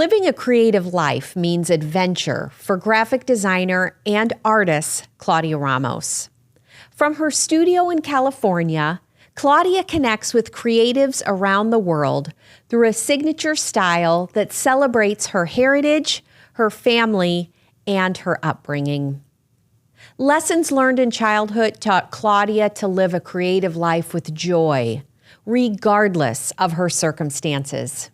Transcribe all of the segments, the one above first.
Living a creative life means adventure for graphic designer and artist Claudia Ramos. From her studio in California, Claudia connects with creatives around the world through a signature style that celebrates her heritage, her family, and her upbringing. Lessons learned in childhood taught Claudia to live a creative life with joy, regardless of her circumstances.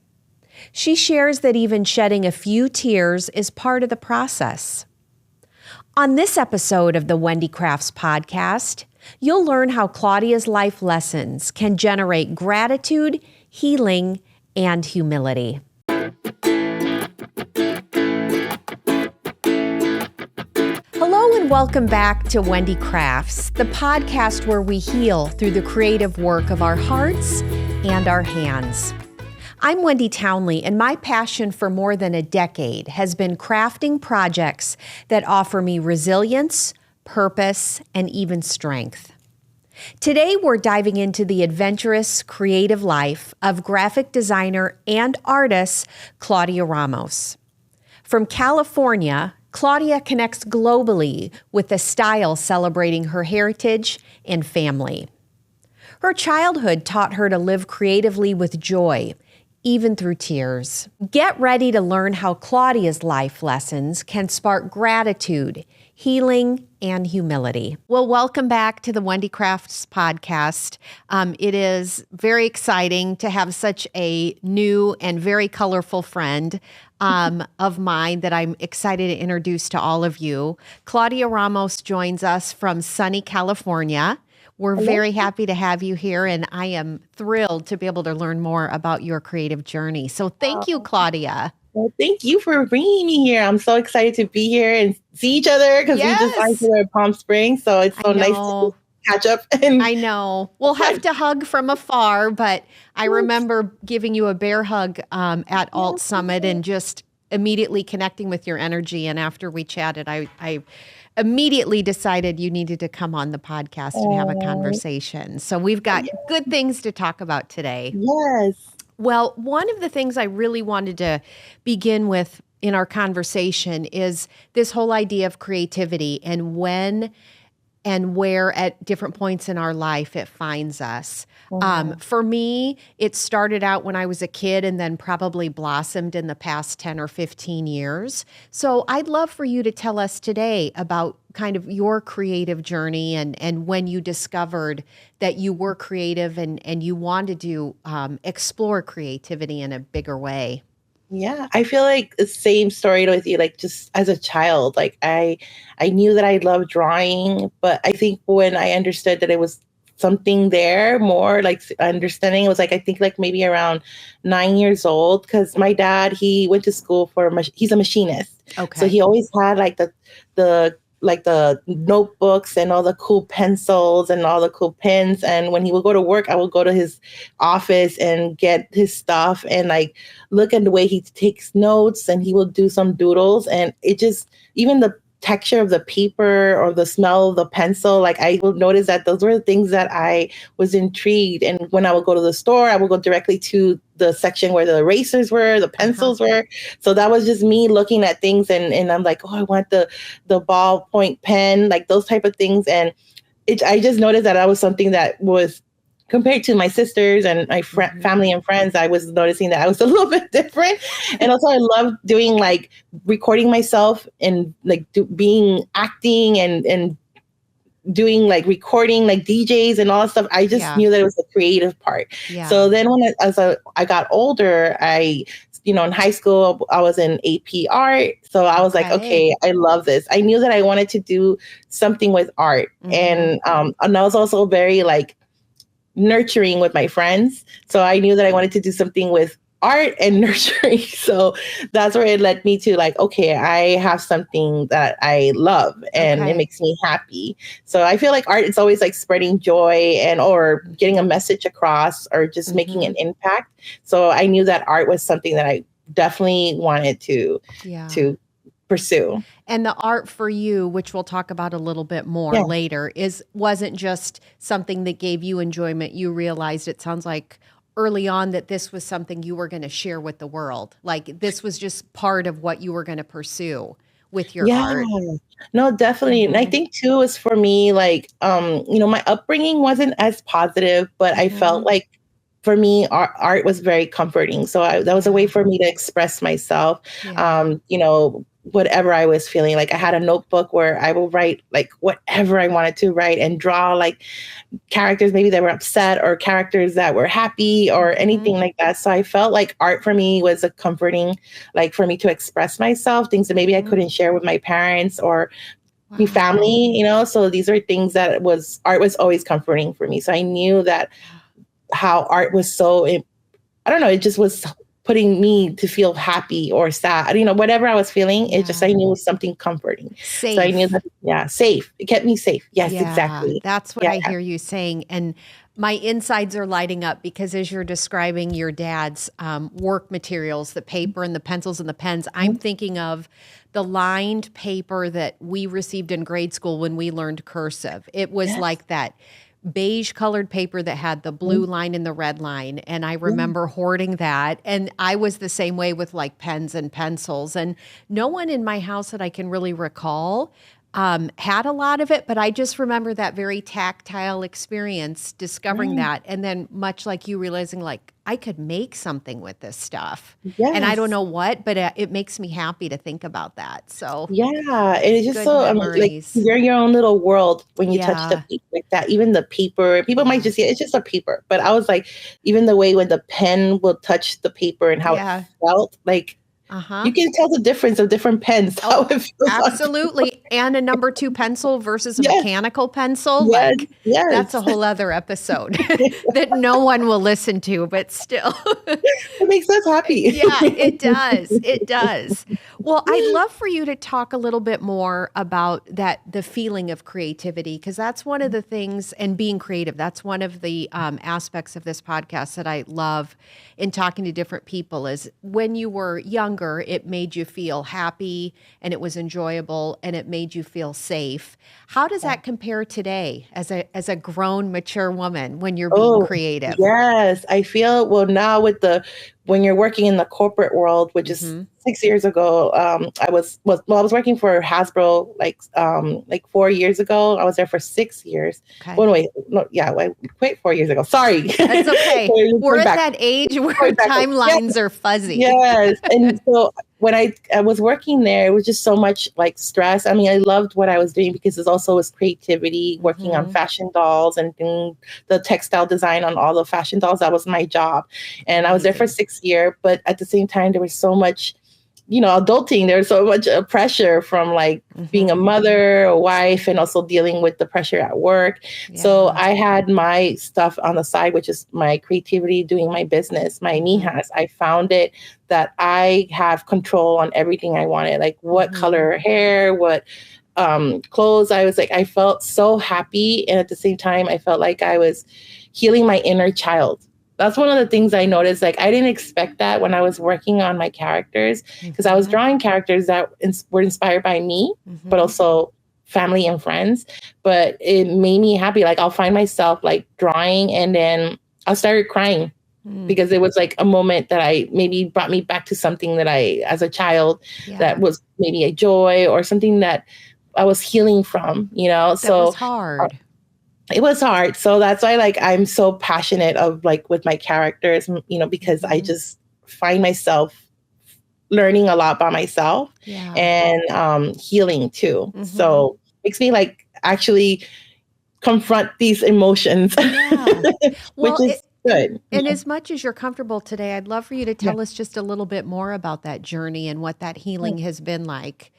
She shares that even shedding a few tears is part of the process. On this episode of the Wendy Crafts podcast, you'll learn how Claudia's life lessons can generate gratitude, healing, and humility. Hello and welcome back to Wendy Crafts, the podcast where we heal through the creative work of our hearts and our hands. I'm Wendy Townley, and my passion for more than a decade has been crafting projects that offer me resilience, purpose, and even strength. Today, we're diving into the adventurous, creative life of graphic designer and artist Claudia Ramos. From California, Claudia connects globally with a style celebrating her heritage and family. Her childhood taught her to live creatively with joy, even through tears. Get ready to learn how Claudia's life lessons can spark gratitude, healing, and humility. Well, welcome back to the Wendy Crafts podcast. It is very exciting to have such a new and very colorful friend of mine that I'm excited to introduce to all of you. Claudia Ramos joins us from sunny California. We're very happy to have you here, and I am thrilled to be able to learn more about your creative journey. So thank you, Claudia. Well, thank you for bringing me here. I'm so excited to be here and see each other because we just got to at Palm Springs. So it's so nice to catch up. I know. We'll have to hug from afar, but I remember giving you a bear hug at Alt Summit and just immediately connecting with your energy. And after we chatted, I immediately decided you needed to come on the podcast and have a conversation. So we've got good things to talk about today. Yes. Well, one of the things I really wanted to begin with in our conversation is this whole idea of creativity and when and where at different points in our life it finds us. For me, it started out when I was a kid and then probably blossomed in the past 10 or 15 years. So I'd love for you to tell us today about kind of your creative journey and when you discovered that you were creative and you wanted to explore creativity in a bigger way. Yeah, I feel like the same story with you, like just as a child, like I knew that I loved drawing, but I think when I understood that it was something there more like understanding, it was like, I think like maybe around 9 years old, because my dad, he went to school he's a machinist. Okay. So he always had like the notebooks and all the cool pencils and all the cool pens. And when he would go to work, I would go to his office and get his stuff and like look at the way he takes notes, and he will do some doodles. And it just, even the texture of the paper or the smell of the pencil, like I will notice that those were the things that I was intrigued. And when I would go to the store, I would go directly to the section where the erasers were, the pencils were. So that was just me looking at things, and I'm like, oh, I want the ballpoint pen, like those type of things. And I just noticed that was something that was, compared to my sisters and my family and friends, I was noticing that I was a little bit different. And also I love doing like recording myself and like being acting and doing like recording like DJs and all that stuff. I just knew that it was the creative part. Yeah. So then when I got older, in high school, I was in AP art. So I was like, okay, I love this. I knew that I wanted to do something with art. And I was also very like nurturing with my friends. So I knew that I wanted to do something with art and nurturing. So that's where it led me to like, okay, I have something that I love and it makes me happy. So I feel like art is always like spreading joy or getting a message across or just making an impact. So I knew that art was something that I definitely wanted to pursue. And the art for you, which we'll talk about a little bit more later, wasn't just something that gave you enjoyment. You realized, it sounds like, early on that this was something you were going to share with the world? Like this was just part of what you were going to pursue with your Yeah, art? no, definitely. And I Mm-hmm. think too is for me, like, my upbringing wasn't as positive, but I Mm-hmm. felt like for me, art was very comforting. So that was a way Yeah. for me to express myself. Yeah. Whatever I was feeling. Like I had a notebook where I will write like whatever I wanted to write and draw like characters maybe that were upset or characters that were happy or Mm-hmm. anything like that. So I felt like art for me was a comforting, like for me to express myself, things that maybe I Mm-hmm. couldn't share with my parents or my Wow. family, So these are things that art was always comforting for me. So I knew that how art was so, I don't know, it just was putting me to feel happy or sad, whatever I was feeling, it just, Yeah. I knew it was something comforting. So I knew Safe. that, yeah, safe. It kept me safe. Yes, Yeah, exactly. that's what Yeah. I hear you saying. And my insides are lighting up because as you're describing your dad's work materials, the paper and the pencils and the pens, I'm thinking of the lined paper that we received in grade school when we learned cursive. It was Yes. like that beige colored paper that had the blue line and the red line. And I remember hoarding that. And I was the same way with like pens and pencils. And no one in my house that I can really recall had a lot of it, but I just remember that very tactile experience discovering Right. that. And then much like you realizing like I could make something with this stuff. And I don't Yes. know what, but it makes me happy to think about that. So Yeah. And it's just good so, like, memories. you're in your own little world when you touch the Yeah. paper like that. Even the paper, people might Yeah. just say it's just a paper. But I was like, even the way when the pen will touch the paper and how it Yeah. felt, like, Uh-huh. you can tell the difference of different pens, how Oh, it feels on paper. absolutely. And a number two pencil versus a Yes. mechanical pencil. Yes. Like that's Yes. a whole other episode that no one will listen to, but still. It makes us happy. Yeah, it does. It does. Well, I'd love for you to talk a little bit more about the feeling of creativity, because that's one of the things, and being creative, that's one of the aspects of this podcast that I love in talking to different people is when you were younger, it made you feel happy and it was enjoyable and it made you feel safe. How does that compare today as a grown, mature woman when you're being Oh, creative? yes. I feel, well, now when you're working in the corporate world, which is Mm-hmm. 6 years ago, I was working for Hasbro like 4 years ago. I was there for 6 years. Okay. Well, wait, no, yeah, I quit 4 years ago. Sorry. That's okay. We're Going at back, that age where going backwards. Yeah. timelines are fuzzy. Yes. And so when I was working there, it was just so much like stress. I mean, I loved what I was doing because it also was creativity, working on Mm-hmm. fashion dolls and doing the textile design on all the fashion dolls. That was my job. And I was there for Amazing. 6 years. But at the same time, there was so much, adulting. There's so much pressure from like being a Mm-hmm. mother, a wife, and also dealing with the pressure at work. So Yeah. I had my stuff on the side, which is my creativity, doing my business, my Mm-hmm. Mijas. I found it that I have control on everything I wanted, like what Mm-hmm. color hair, what clothes. I felt so happy. And at the same time, I felt like I was healing my inner child. That's one of the things I noticed. Like, I didn't expect that when I was working on my characters, because I was Mm-hmm. drawing characters that were inspired by me, but Mm-hmm. also family and friends. But it made me happy. Like, I'll find myself like drawing and then I'll start crying Mm. because it was like a moment that I maybe brought me back to something that I, as a child, Yeah. that was maybe a joy or something that I was healing from, That was So hard. it was hard. So that's why like I'm so passionate of like with my characters, because I Mm-hmm. just find myself learning a lot by myself Yeah. and healing too. Mm-hmm. So makes me like actually confront these emotions, Yeah. which Well, is good. and Yeah. as much as you're comfortable today, I'd love for you to Yeah. tell us just a little bit more about that journey and what that healing has been like,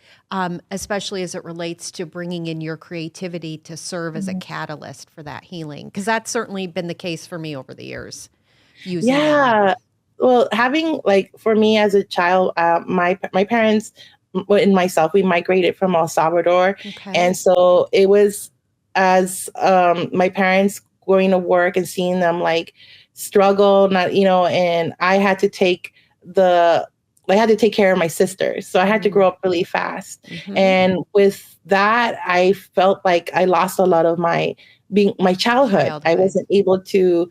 especially as it relates to bringing in your creativity to serve as a catalyst for that healing. Because that's certainly been the case for me over the years, using that. Yeah. Well, having like for me as a child, my parents and myself, we migrated from El Salvador, Okay. and so it was as my parents going to work and seeing them like struggle, not and I had to take care of my sisters, so I had to grow up really fast, Mm-hmm. and with that, I felt like I lost a lot of my childhood. I wasn't able to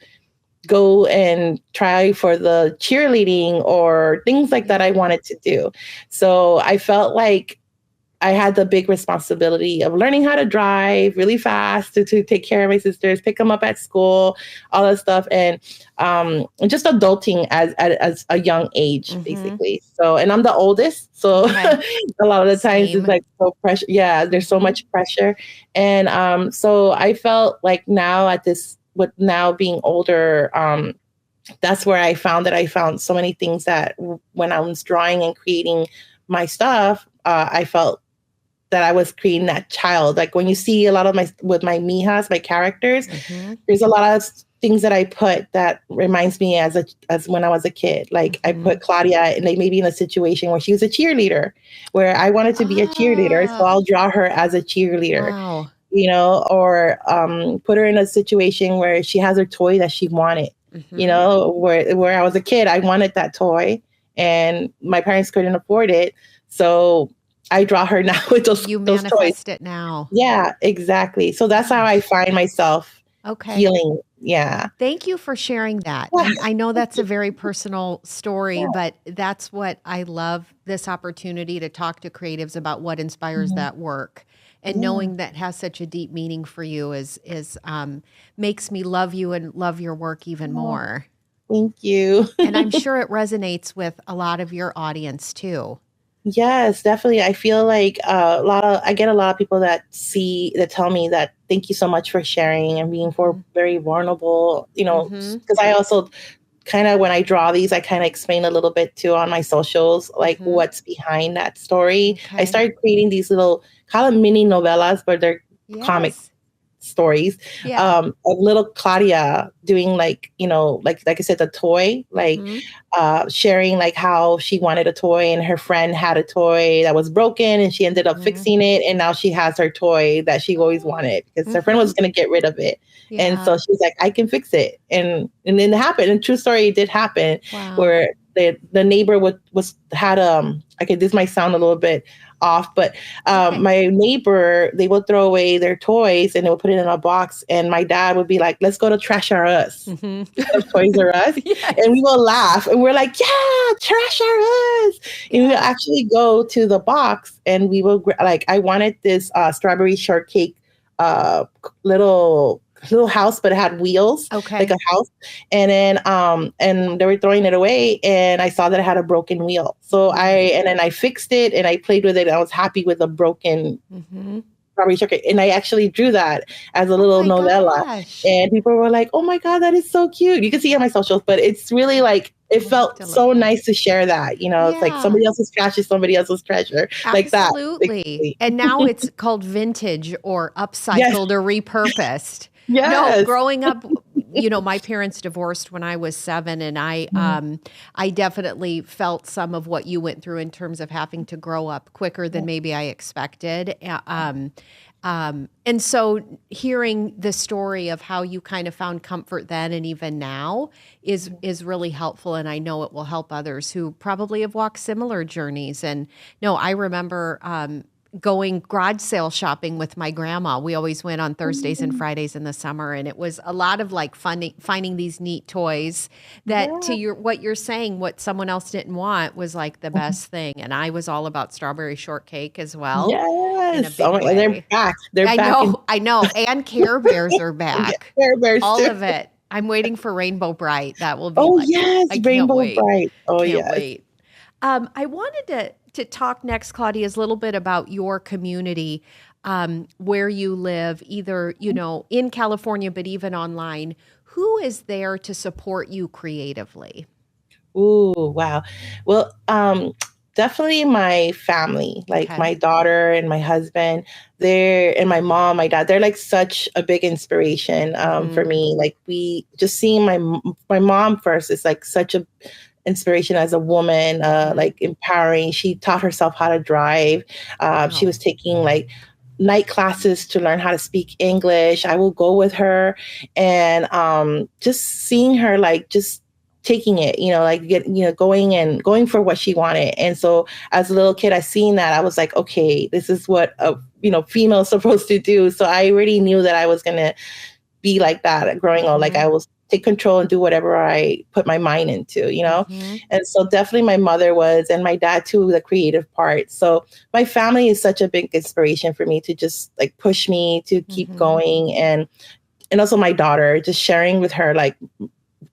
go and try for the cheerleading or things like that I wanted to do. So I felt like I had the big responsibility of learning how to drive really fast to take care of my sisters, pick them up at school, all that stuff. And just adulting as a young age, basically. So, and I'm the oldest. So a lot of the times it's like so pressure. Yeah, there's so much pressure. And so I felt like now with now being older, that's where I found so many things that when I was drawing and creating my stuff, I felt that I was creating that child. Like when you see a lot of my Mijas, my characters, there's a lot of things that I put that reminds me as when I was a kid. Like I put Claudia and like maybe in a situation where she was a cheerleader, where I wanted to be a cheerleader. So I'll draw her as a cheerleader. Wow. You know, or put her in a situation where she has her toy that she wanted. You know, where I was a kid, I wanted that toy and my parents couldn't afford it. So I draw her now with those toys. You manifest it now. Yeah, exactly. So that's how I find myself healing. Yeah. Thank you for sharing that. I know that's a very personal story, but that's what I love, this opportunity to talk to creatives about what inspires that work. And knowing that has such a deep meaning for you is makes me love you and love your work even more. Thank you. And I'm sure it resonates with a lot of your audience too. Yes, definitely. I feel like I get a lot of people that tell me that thank you so much for sharing and being very vulnerable, you know, because I also kind of, when I draw these, I kind of explain a little bit too on my socials, like what's behind that story. I started creating these little, call them mini novellas, but they're comic stories of little Claudia doing like, you know, like I said, the toy, like sharing like how she wanted a toy and her friend had a toy that was broken and she ended up fixing it. And now she has her toy that she always wanted because her friend was going to get rid of it. And so she's like, I can fix it. And then it happened. And true story, it did happen where the neighbor this might sound a little bit off, but my neighbor, they would throw away their toys and they would put it in a box. And my dad would be like, let's go to Trash R Us. Toys R Us. And we will laugh. And we're like, yeah, Trash R Us. And we'll actually go to the box and we will, like, I wanted this strawberry shortcake little house, but it had wheels, like a house. And then and they were throwing it away and I saw that it had a broken wheel. So I fixed it and I played with it. I was happy with the broken strawberry shortcake. And I actually drew that as a little novella. Gosh. And people were like, oh my God, that is so cute. You can see it on my socials, but it's really like, it felt so nice to share that, you know, it's like somebody else's trash is somebody else's treasure. Like that. Absolutely. And now it's called vintage or upcycled or repurposed. No, growing up, you know, my parents divorced when I was 7, and I definitely felt some of what you went through in terms of having to grow up quicker than maybe I expected. And so hearing the story of how you kind of found comfort then and even now is really helpful. And I know it will help others who probably have walked similar journeys. And no, I remember going garage sale shopping with my grandma. We always went on Thursdays and Fridays in the summer. And it was a lot of like finding these neat toys that to what you're saying, what someone else didn't want was like the best thing. And I was all about strawberry shortcake as well. Yes. They're back. I know. And Care Bears are back. Care Bears all too. of it. I'm waiting for Rainbow Bright. That will be Rainbow Bright. Oh, can't wait. I wanted to talk next, Claudia, is a little bit about your community, where you live, either, you know, in California, but even online. Who is there to support you creatively? Ooh, wow. Well, definitely my family, like my daughter and my husband, and my mom, my dad, they're like such a big inspiration for me. Like we just seeing my mom first is like such a inspiration as a woman, like empowering. She taught herself how to drive. She was taking like night classes to learn how to speak English. I will go with her and just seeing her like just taking it, you know, like going for what she wanted. And so as a little kid, I seen that. I was like, okay, this is what a female is supposed to do. So I already knew that I was gonna be like that growing up. Like I was take control and do whatever I put my mind into, you know? Mm-hmm. And so definitely my mother was, and my dad too, the creative part. So my family is such a big inspiration for me to just like push me to keep Mm-hmm. going. And also my daughter, just sharing with her like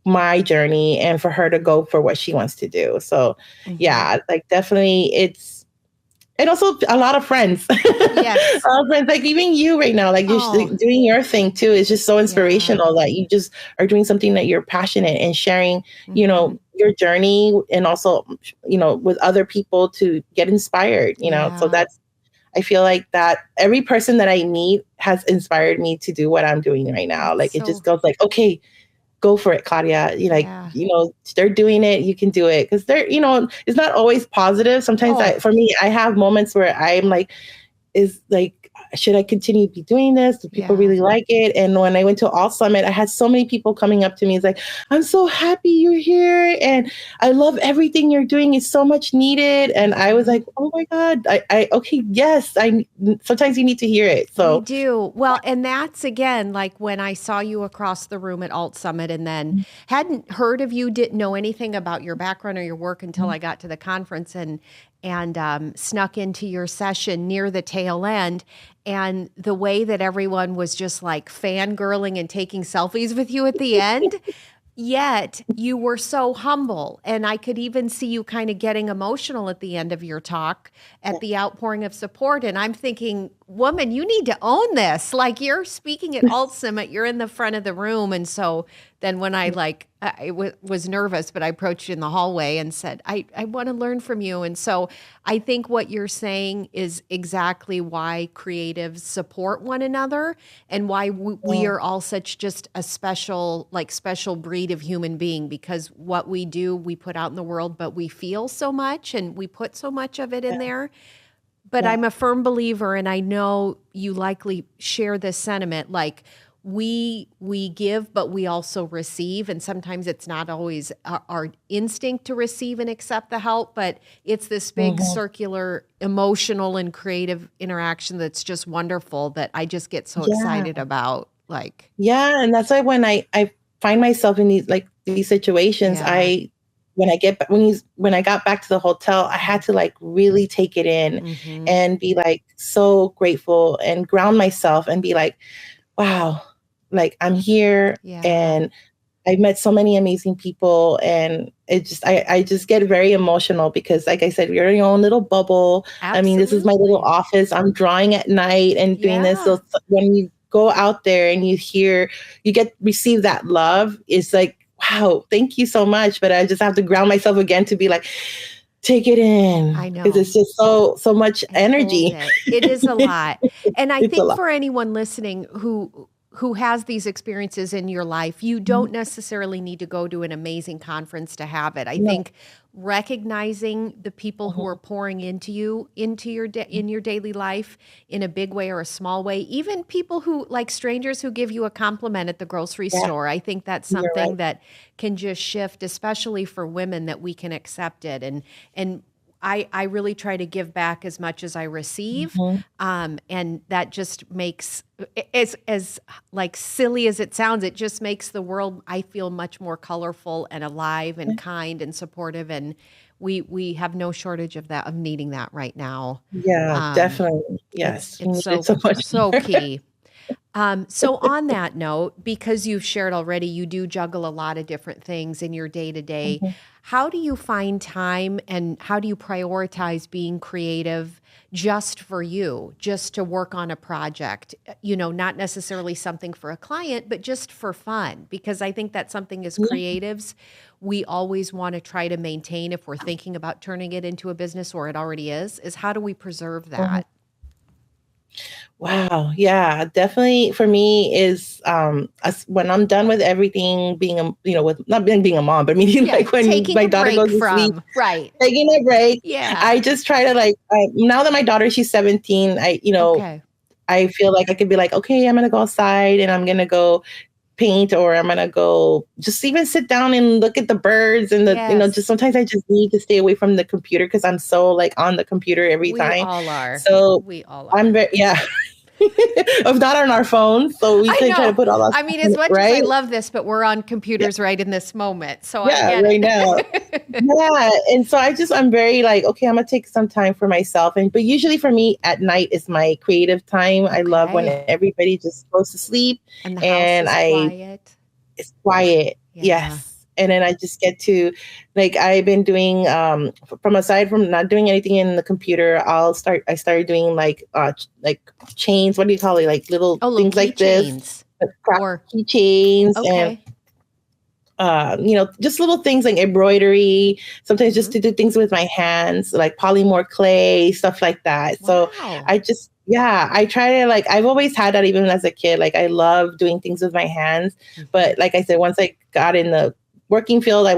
my journey and for her to go for what she wants to do. So yeah, like definitely and also a lot of friends. Yes. A lot of friends, like even you right now, like you're doing your thing too. It's just so inspirational that you just are doing something that you're passionate and sharing, you know, your journey and also, you know, with other people to get inspired, you know. So I feel like that every person that I meet has inspired me to do what I'm doing right now. Like it just goes like, okay, go for it, Claudia. You like, you know, they're doing it. You can do it. Cause they're, you know, it's not always positive. Sometimes for me, I have moments where I'm like, should I continue to be doing this? Do people really like it? And when I went to Alt Summit, I had so many people coming up to me. It's like, I'm so happy you're here. And I love everything you're doing. It's so much needed. And I was like, oh my God, okay, yes. Sometimes you need to hear it. So we do. Well, and that's again, like when I saw you across the room at Alt Summit and then hadn't heard of you, didn't know anything about your background or your work until I got to the conference and snuck into your session near the tail end. And the way that everyone was just like fangirling and taking selfies with you at the end, yet you were so humble. And I could even see you kind of getting emotional at the end of your talk at the outpouring of support. And I'm thinking, woman, you need to own this. Like you're speaking at Alt Summit, you're in the front of the room. And so then when I was nervous, but I approached you in the hallway and said, I want to learn from you. And so I think what you're saying is exactly why creatives support one another and why we are all such just a special breed of human being, because what we do, we put out in the world, but we feel so much and we put so much of it in there. But I'm a firm believer, and I know you likely share this sentiment, like we give, but we also receive. And sometimes it's not always our instinct to receive and accept the help, but it's this big circular emotional and creative interaction that's just wonderful that I just get so excited about. Like, and that's why when I find myself in these situations, when I got back to the hotel, I had to like really take it in and be like so grateful and ground myself and be like, wow, like I'm here and I met so many amazing people. And it just, I just get very emotional because like I said, you're in your own little bubble. Absolutely. I mean, this is my little office. I'm drawing at night and doing this. So when you go out there and receive that love, it's like, wow, thank you so much. But I just have to ground myself again to be like, take it in. I know. Because it's just so much energy. It is a lot. And I think for anyone listening who has these experiences in your life, you don't necessarily need to go to an amazing conference to have it. I think recognizing the people who are pouring into you, in your daily life in a big way or a small way, even people who like strangers who give you a compliment at the grocery store. I think that's something that can just shift, especially for women, that we can accept it. And I really try to give back as much as I receive. And that just makes, as like silly as it sounds, it just makes the world, I feel, much more colorful and alive and kind and supportive. And we have no shortage of that, of needing that right now. Yeah, definitely. Yes. It's so key. So on that note, because you've shared already, you do juggle a lot of different things in your day-to-day. How do you find time and how do you prioritize being creative just for you, just to work on a project? You know, not necessarily something for a client, but just for fun. Because I think that's something as creatives, we always want to try to maintain if we're thinking about turning it into a business or it already is how do we preserve that? Wow. Yeah, definitely for me is when I'm done with everything being with not being a mom, but meaning like when my daughter goes to sleep, taking a break. Yeah. I just try to now that my daughter, she's 17, I feel like I could be like, okay, I'm gonna go outside and I'm gonna go paint, or I'm gonna go just even sit down and look at the birds and just sometimes I just need to stay away from the computer because I'm so like on the computer every time. We all are. So we all are. I'm very if not on our phones. So we can try to put all that. I mean, as much as I love this, but we're on computers right in this moment. So I get right it. now. Yeah. And so I'm very like, okay, I'm going to take some time for myself. But usually for me at night is my creative time. I love when everybody just goes to sleep and the house is quiet. It's quiet. Yeah. Yes. And then I just get to, like, I've been doing, aside from not doing anything in the computer, I started doing like chains. What do you call it? Like little things like this. Or keychains and, just little things like embroidery, sometimes just to do things with my hands, like polymorph clay, stuff like that. Wow. So I try to I've always had that even as a kid. Like I love doing things with my hands. But like I said, once I got in the working field, I'm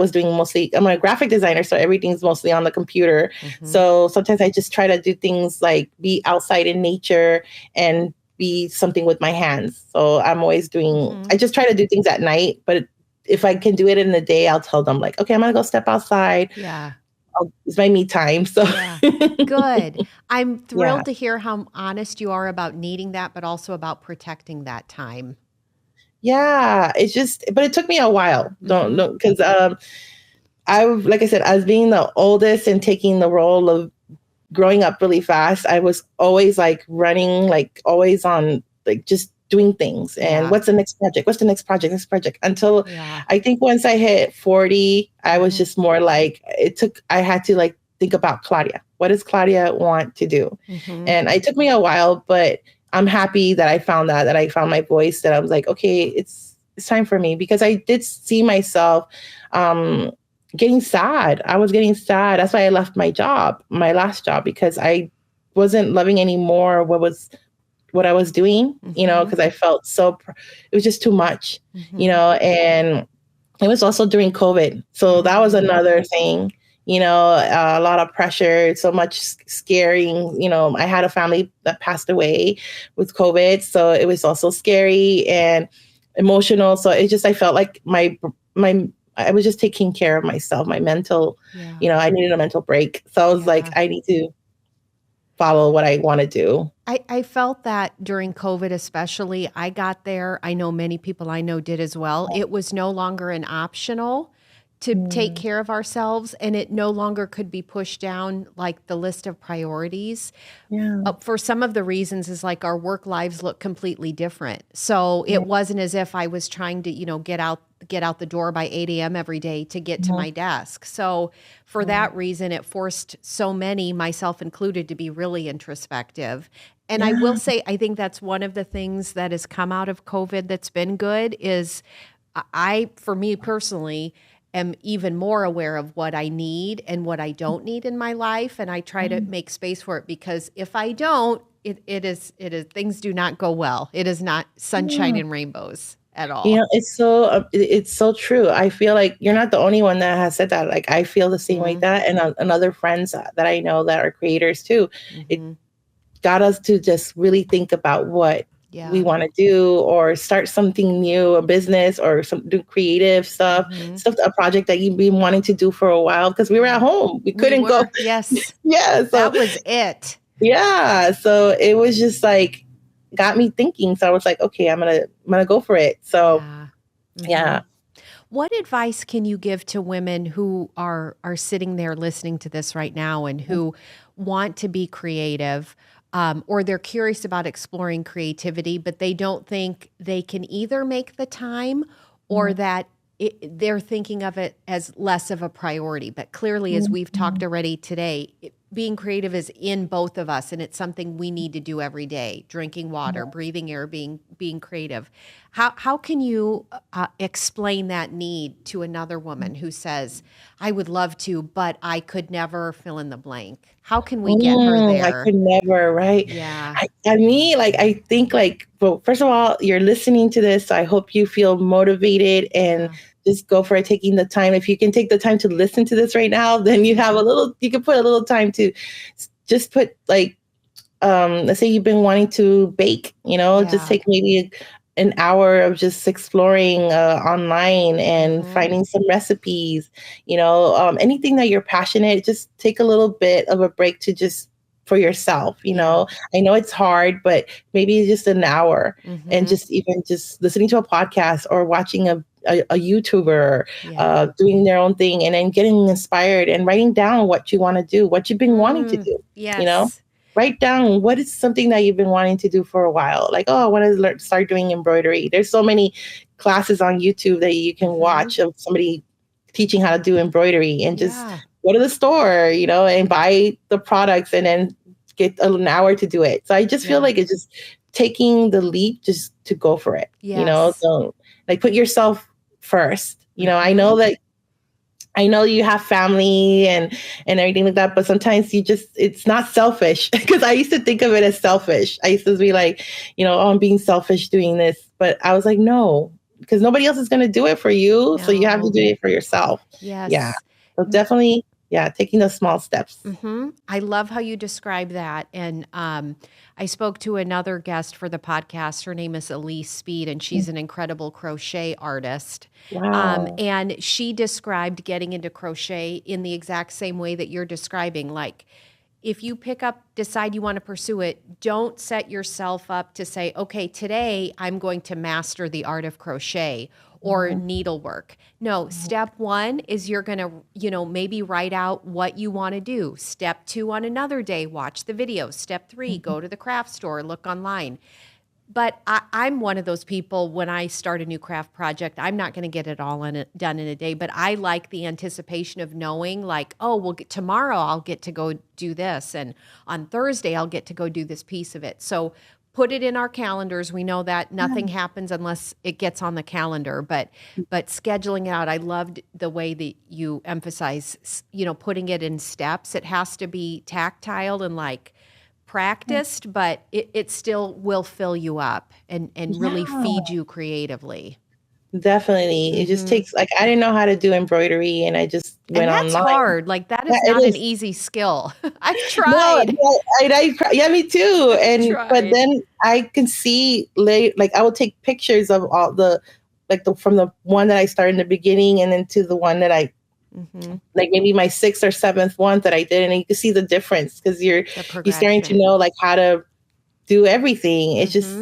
a graphic designer, so everything's mostly on the computer. So sometimes I just try to do things like be outside in nature and be something with my hands. So I'm always I just try to do things at night, but if I can do it in the day, I'll tell them like, okay, I'm going to go step outside. Yeah. It's my me time. So good. I'm thrilled to hear how honest you are about needing that, but also about protecting that time. Yeah, but it took me a while. Because like I said, as being the oldest and taking the role of growing up really fast, I was always like running, like always on, like just doing things. And what's the next project? What's the next project? Until I think once I hit 40, I was just more like, I had to like think about Claudia. What does Claudia want to do? And it took me a while, but I'm happy that I found that I found my voice, that I was like, okay, it's time for me, because I did see myself getting sad. I was getting sad. That's why I left my last job, because I wasn't loving anymore what I was doing, because I felt it was just too much, and it was also during COVID. So that was another thing. A lot of pressure, so much scaring. I had a family that passed away with COVID. So it was also scary and emotional. So I felt like I was just taking care of myself, my mental, I needed a mental break. So I was like, I need to follow what I want to do. I felt that during COVID, especially. I got there. I know many people I know did as well. It was no longer an optional to take care of ourselves, and it no longer could be pushed down like the list of priorities. For some of the reasons is like our work lives look completely different. So it wasn't as if I was trying to, get out the door by 8 a.m. every day to get to my desk. So for that reason, it forced so many, myself included, to be really introspective. And I will say, I think that's one of the things that has come out of COVID that's been good is for me personally, am even more aware of what I need and what I don't need in my life. And I try to make space for it, because if I don't, it is things do not go well. It is not sunshine and rainbows at all. It's so true. I feel like you're not the only one that has said that. Like I feel the same way that, and other friends that I know that are creators too. It got us to just really think about what we want to do, or start something new, a business, or do creative stuff, a project that you've been wanting to do for a while, because we were at home. We couldn't go. Yes. So that was it. Yeah. So it was just like, got me thinking. So I was like, okay, I'm gonna go for it. So yeah. What advice can you give to women who are sitting there listening to this right now and who want to be creative, or they're curious about exploring creativity, but they don't think they can either make the time, or that they're thinking of it as less of a priority? But clearly, as we've talked already today, being creative is in both of us, and it's something we need to do every day: drinking water, breathing air, being creative. How can you explain that need to another woman who says, I would love to, but I could never fill in the blank? How can we get her there? I could never, right? Yeah. I think well, first of all, you're listening to this, so I hope you feel motivated and just go for it, taking the time. If you can take the time to listen to this right now, then you can put a little time to just put let's say you've been wanting to bake, just take maybe an hour of just exploring online and finding some recipes, anything that you're passionate, just take a little bit of a break to just for yourself. I know it's hard, but maybe just an hour and just listening to a podcast or watching a YouTuber doing their own thing, and then getting inspired and writing down what you want to do, what you've been wanting to do. Yes. Write down what is something that you've been wanting to do for a while. Like, I want to start doing embroidery. There's so many classes on YouTube that you can watch of somebody teaching how to do embroidery, and just go to the store, and buy the products and then get an hour to do it. So I just feel like it's just taking the leap just to go for it. So like put yourself first. I know you have family and everything like that, but sometimes it's not selfish, because I used to think of it as selfish. I used to be like, I'm being selfish doing this, but I was like, no, because nobody else is going to do it for you. No. So you have to do it for yourself. Yes. Yeah. So definitely, taking those small steps. I love how you describe that. And I spoke to another guest for the podcast. Her name is Elise Speed, and she's an incredible crochet artist. Wow. And she described getting into crochet in the exact same way that you're describing. Like, if you decide you want to pursue it, don't set yourself up to say, okay, today I'm going to master the art of crochet or needlework. No, step one is you're going to, maybe write out what you want to do. Step two, on another day, watch the video. Step three, go to the craft store, look online. But I'm one of those people, when I start a new craft project, I'm not going to get it all done in a day, but I like the anticipation of knowing, like, oh, well, tomorrow I'll get to go do this, and on Thursday I'll get to go do this piece of it. So put it in our calendars. We know that nothing happens unless it gets on the calendar, but scheduling it out. I loved the way that you emphasize, putting it in steps. It has to be tactile and like practiced, but it still will fill you up and really feed you creatively. Definitely. It just takes, like, I didn't know how to do embroidery, and I just went online. And that's hard. Like, that is not an easy skill. I've tried. No, me too. But then I can see, like, I will take pictures of all from the one that I started in the beginning, and then to the one that I, like maybe my 6th or 7th one that I did, and you can see the difference, because you're starting to know like how to do everything. It's just,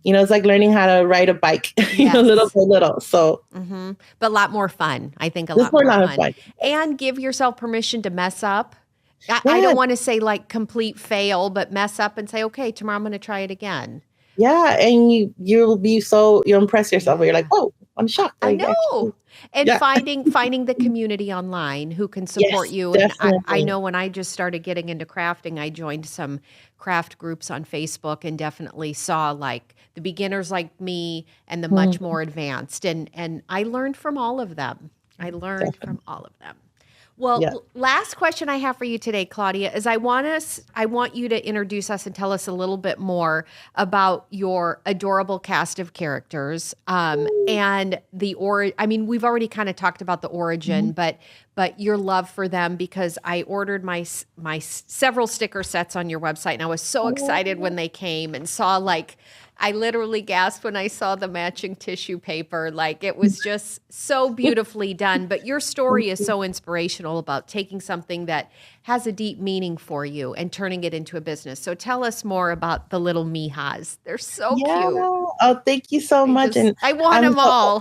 it's like learning how to ride a bike, little by little. So, but a lot more fun. I think a lot more fun. And give yourself permission to mess up. I don't want to say like complete fail, but mess up and say, okay, tomorrow I'm going to try it again. Yeah. And you'll impress yourself. Where you're like, oh, I'm shocked. I know. And finding the community online who can support you. And I know when I just started getting into crafting, I joined some craft groups on Facebook, and definitely saw like the beginners like me and the much more advanced. And I learned from all of them. Well, last question I have for you today, Claudia, is I want you to introduce us and tell us a little bit more about your adorable cast of characters, and we've already kind of talked about the origin, but your love for them, because I ordered my several sticker sets on your website, and I was so excited when they came, and saw I literally gasped when I saw the matching tissue paper. Like, it was just so beautifully done. But your story is so inspirational about taking something that has a deep meaning for you and turning it into a business. So tell us more about the little Mijas. They're so cute. Oh, thank you so much. I want them all.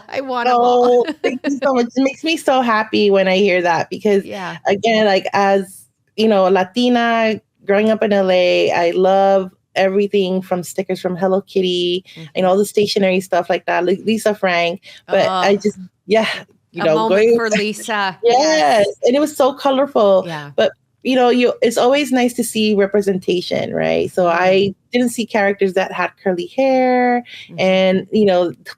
Thank you so much. It makes me so happy when I hear that, because again, like, as a Latina growing up in LA, I love everything from stickers from Hello Kitty and all the stationery stuff like that, like Lisa Frank. But I just, a moment for Lisa. Yes. And it was so colorful. Yeah. But it's always nice to see representation, right? So I didn't see characters that had curly hair and,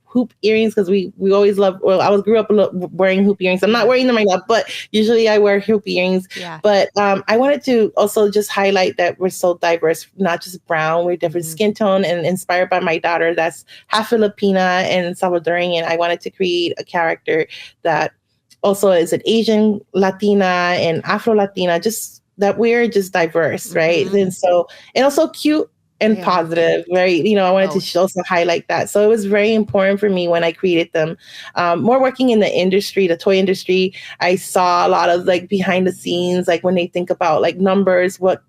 hoop earrings, because we always loved, I grew up wearing hoop earrings. I'm not wearing them right now, but usually I wear hoop earrings. Yeah. But I wanted to also just highlight that we're so diverse, not just brown, we're different skin tone, and inspired by my daughter that's half Filipina and Salvadorian. I wanted to create a character that also is an Asian Latina and Afro Latina, just that we're just diverse, right? And also cute and positive, very, I wanted to also highlight that. So it was very important for me when I created them. More working in the industry, the toy industry, I saw a lot of like behind the scenes, like when they think about like numbers, what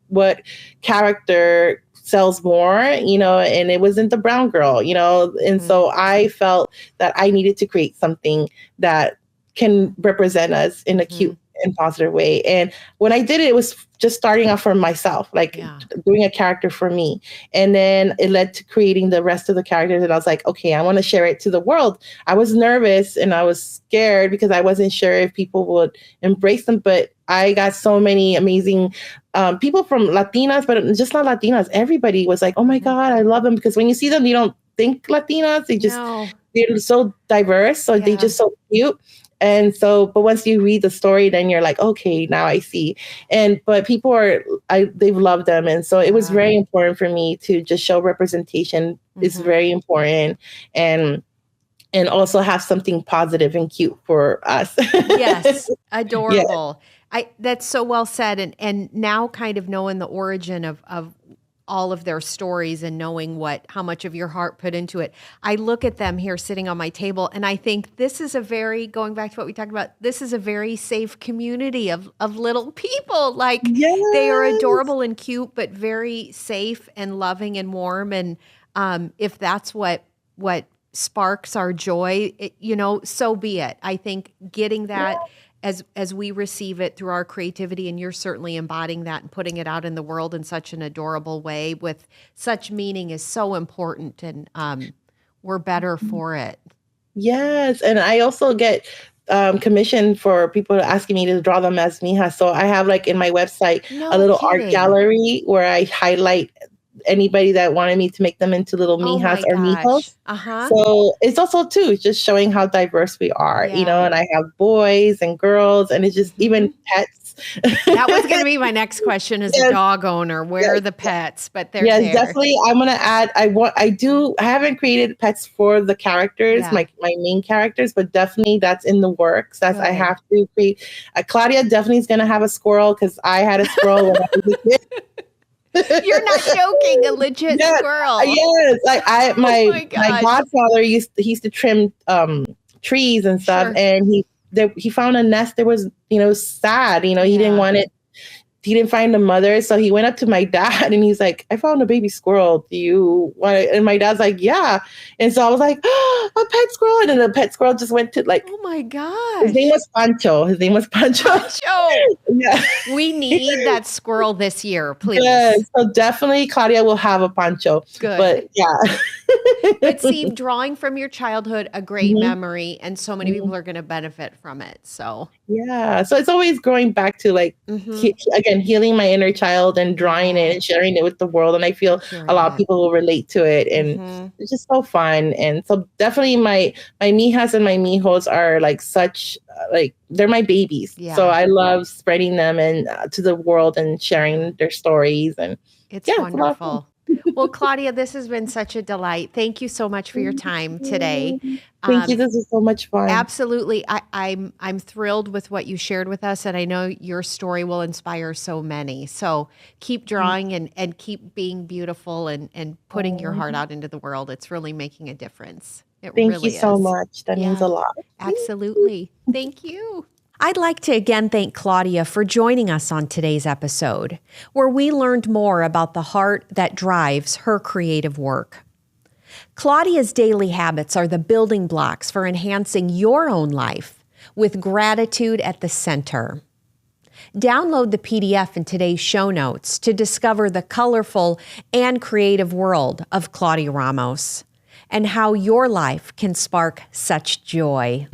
character sells more, and it wasn't the brown girl, and so I felt that I needed to create something that can represent us in a cute and positive way. And when I did it, it was just starting off for myself, like doing a character for me. And then it led to creating the rest of the characters. And I was like, okay, I want to share it to the world. I was nervous and I was scared because I wasn't sure if people would embrace them. But I got so many amazing people from Latinas, but just not Latinas. Everybody was like, oh my God, I love them. Because when you see them, you don't think Latinas. They're so diverse. So they're just so cute. And so, but once you read the story, then you're like, okay, now I see. But people they've loved them. And so it was very important for me to just show representation is very important. And also have something positive and cute for us. Yes. Adorable. That's so well said. And now kind of knowing the origin of all of their stories and knowing how much of your heart put into it. I look at them here sitting on my table and I think this is going back to what we talked about, this is a very safe community of little people. Like they are adorable and cute, but very safe and loving and warm. And if that's what sparks our joy, so be it. I think getting that as we receive it through our creativity, and you're certainly embodying that and putting it out in the world in such an adorable way with such meaning is so important, and we're better for it. Yes, and I also get commissioned for people asking me to draw them as Mijas. So I have like in my website a little art gallery where I highlight anybody that wanted me to make them into little Mijas or Mijos. So it's also too just showing how diverse we are, and I have boys and girls, and it's just even pets. That was going to be my next question as a dog owner. Where are the pets? But they're there. Definitely. I'm going to add. I haven't created pets for the characters, my main characters, but definitely that's in the works. I have to create. Claudia definitely is going to have a squirrel because I had a squirrel when I was a kid. You're not joking, a legit squirrel. Yes, my godfather he used to trim trees and stuff, and he found a nest that was sad. He didn't want it. He didn't find the mother, so he went up to my dad and he's like, "I found a baby squirrel. Do you want it?" And my dad's like, "Yeah." And so I was like, "Oh, a pet squirrel!" And then the pet squirrel just went to like, oh my gosh, his name was Pancho. Yeah, we need that squirrel this year, please. Yeah, so definitely Claudia will have a Pancho. Good, but yeah. But see, drawing from your childhood, a great memory, and so many people are going to benefit from it. So so it's always going back to like again healing my inner child and drawing it and sharing it with the world. And I feel a lot of people will relate to it, and it's just so fun. And so definitely my Mijas and my Mijos are like such like they're my babies. So I love spreading them and to the world and sharing their stories, and it's wonderful. Well, Claudia, this has been such a delight. Thank you so much for your time today. Thank you. This is so much fun. Absolutely. I'm thrilled with what you shared with us, and I know your story will inspire so many. So keep drawing and keep being beautiful and putting your heart out into the world. It's really making a difference. Thank you so much. That means a lot. Absolutely. Thank you. I'd like to again thank Claudia for joining us on today's episode, where we learned more about the heart that drives her creative work. Claudia's daily habits are the building blocks for enhancing your own life, with gratitude at the center. Download the PDF in today's show notes to discover the colorful and creative world of Claudia Ramos and how your life can spark such joy.